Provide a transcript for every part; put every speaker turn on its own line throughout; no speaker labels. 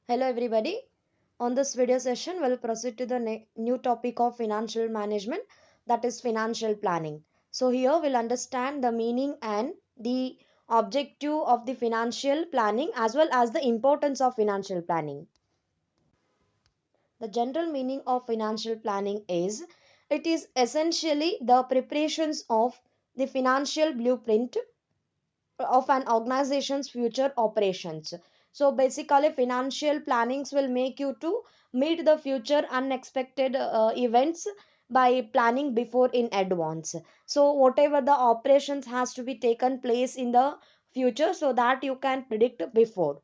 Hello everybody. On this video session, we'll proceed to the new topic of financial management, that is financial planning. So here we'll understand the meaning and the objective of the financial planning as well as the importance of financial planning. The general meaning of financial planning is it is essentially the preparations of the financial blueprint of an organization's future operations. So basically financial plannings will make you to meet the future unexpected events by planning before in advance. So whatever the operations has to be taken place in the future, so that you can predict before.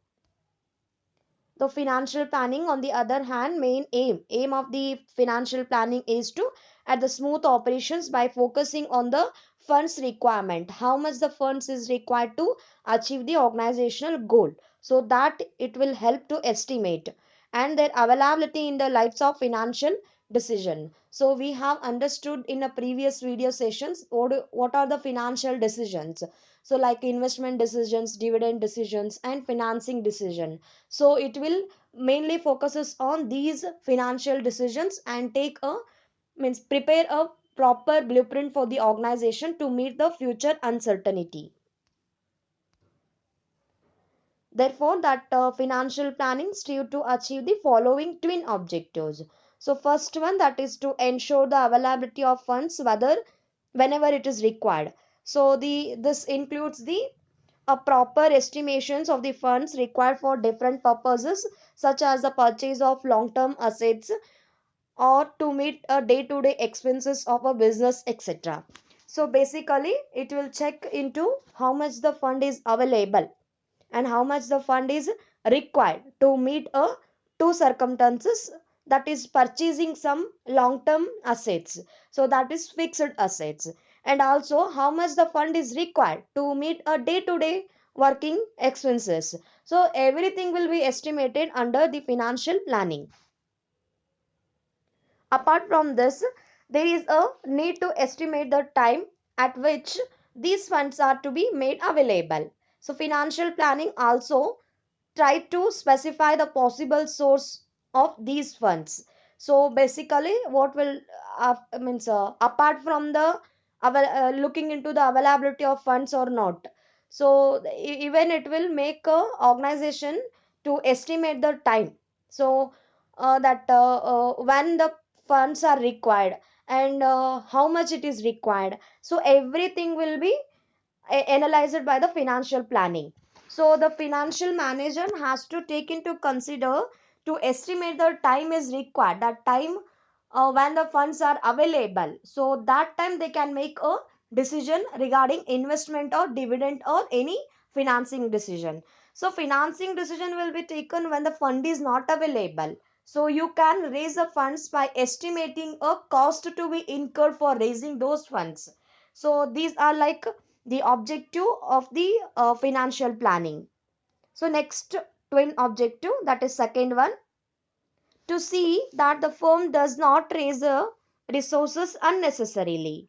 The financial planning, on the other hand, main aim of the financial planning is to at the smooth operations by focusing on the funds requirement, how much the funds is required to achieve the organizational goal, so that it will help to estimate and their availability in the lives of financial decision. So we have understood in a previous video sessions what are the financial decisions, so like investment decisions, dividend decisions and financing decision. So it will mainly focuses on these financial decisions and take a means prepare a proper blueprint for the organization to meet the future uncertainty. Therefore that financial planning strive to achieve the following twin objectives. So first one, that is to ensure the availability of funds whenever it is required. So the this includes the a proper estimations of the funds required for different purposes, such as the purchase of long term assets or to meet a day to day expenses of a business, etc. So basically it will check into how much the fund is available and how much the fund is required to meet a two circumstances, that is purchasing some long term assets, so that is fixed assets, and also how much the fund is required to meet a day to day working expenses. So everything will be estimated under the financial planning. Apart from this, there is a need to estimate the time at which these funds are to be made available. So financial planning also try to specify the possible source of these funds. So basically what will means apart from the looking into the availability of funds or not, so even it will make a organization to estimate the time. So that when the funds are required and how much it is required, so everything will be analyzed by the financial planning. So the financial manager has to take into consider to estimate the time is required, that time when the funds are available, so that time they can make a decision regarding investment or dividend or any financing decision. So financing decision will be taken when the fund is not available, so you can raise the funds by estimating a cost to be incurred for raising those funds. So these are like the objective of the financial planning. So next twin objective, that is second one, to see that the firm does not raise resources unnecessarily.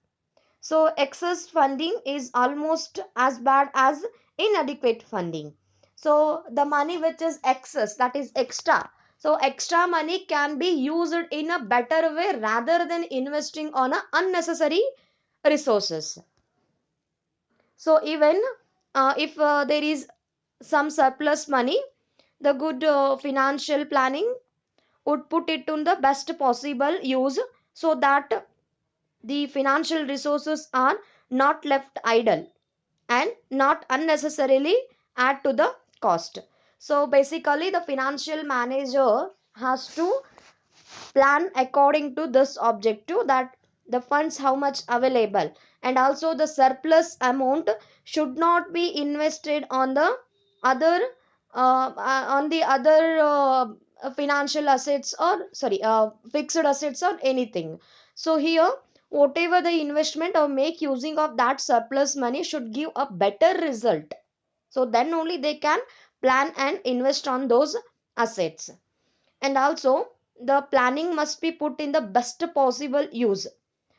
So excess funding is almost as bad as inadequate funding. So the money which is excess, that is extra, so extra money can be used in a better way rather than investing on a unnecessary resources. So even if there is some surplus money, the good financial planning would put it to the best possible use, so that the financial resources are not left idle and not unnecessarily add to the cost. So basically the financial manager has to plan according to this objective, that the funds how much available, and also the surplus amount should not be invested on the other financial assets or sorry fixed assets or anything. So here whatever the investment or make using of that surplus money should give a better result, so then only they can plan and invest on those assets. And also the planning must be put in the best possible use.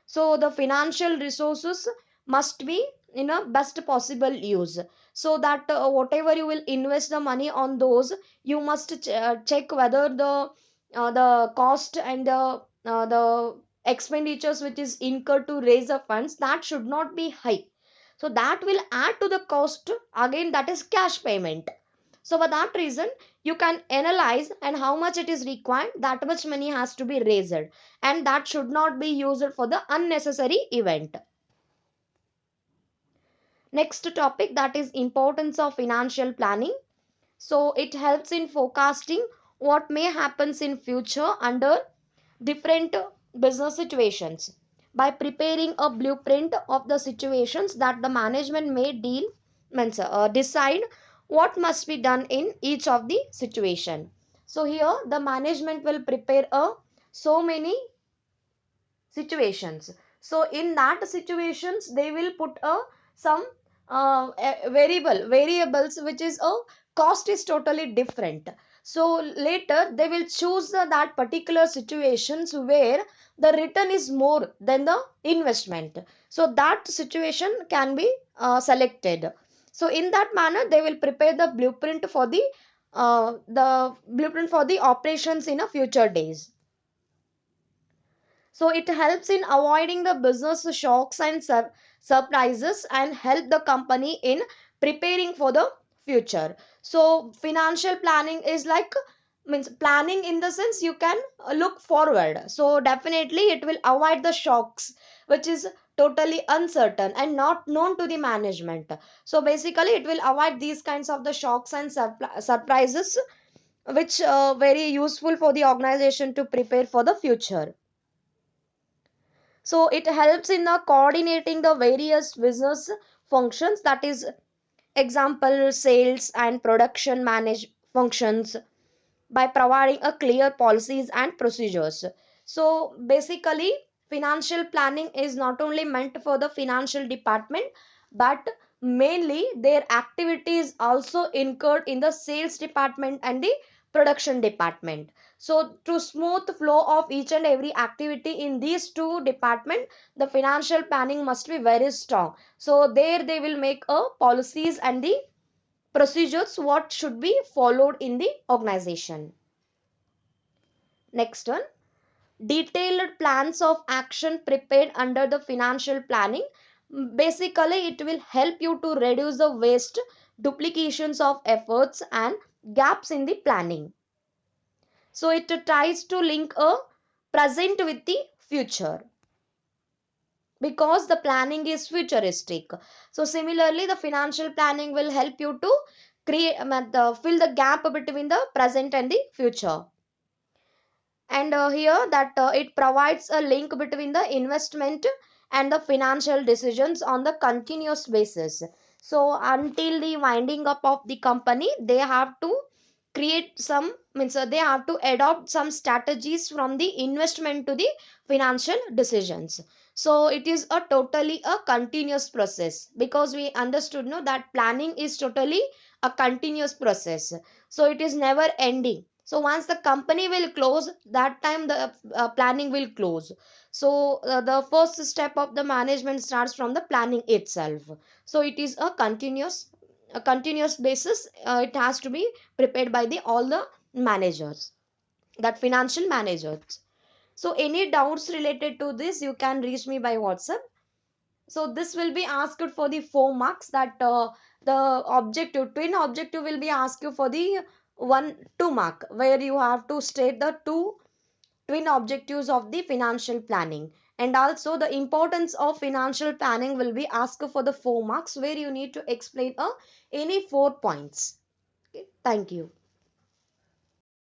So the financial resources must be in a best possible use, so that whatever you will invest the money on those, you must check whether the cost and the expenditures which is incurred to raise the funds, that should not be high. So that will add to the cost again, that is cash payment. So for that reason, you can analyze and how much it is required, that much money has to be raised, and that should not be used for the unnecessary event. Next topic, that is importance of financial planning. So it helps in forecasting what may happens in future under different business situations. By preparing a blueprint of the situations that the management may decide what must be done in each of the situation. So here the management will prepare a so many situations. So in that situations they will put a some variables which is a cost is totally different. So later they will choose that particular situations where the return is more than the investment, so that situation can be selected. So in that manner they will prepare the blueprint for the operations in a future days. So it helps in avoiding the business shocks and surprises, and help the company in preparing for the future. So financial planning is like, means planning in the sense you can look forward. So definitely it will avoid the shocks which is totally uncertain and not known to the management. So basically it will avoid these kinds of the shocks and surprises, which very useful for the organization to prepare for the future. So it helps in coordinating the various business functions, that is example sales and production manage functions, by providing a clear policies and procedures. So basically financial planning is not only meant for the financial department, but mainly their activities also incurred in the sales department and the production department. So to smooth flow of each and every activity in these two departments, the financial planning must be very strong. So there they will make a policies and the procedures what should be followed in the organization. Next one, detailed plans of action prepared under the financial planning. Basically it will help you to reduce the waste, duplications of efforts and gaps in the planning. So it tries to link a present with the future, because the planning is futuristic. So similarly the financial planning will help you to fill the gap between the present and the future. And here that it provides a link between the investment and the financial decisions on the continuous basis. So until the winding up of the company, they have to create some, means they have to adopt some strategies from the investment to the financial decisions. So it is a totally a continuous process, because we understood no that planning is totally a continuous process. So it is never ending. So once the company will close, that time the planning will close. So the first step of the management starts from the planning itself. So it is a continuous basis. It has to be prepared by the all the managers, that financial managers. So any doubts related to this, you can reach me by WhatsApp. So this will be asked for the 4 marks, that the objective twin objective will be asked you for the 1 2 mark, where you have to state the two twin objectives of the financial planning. And also the importance of financial planning will be asked for the 4 marks, where you need to explain any 4 points. Okay, thank you.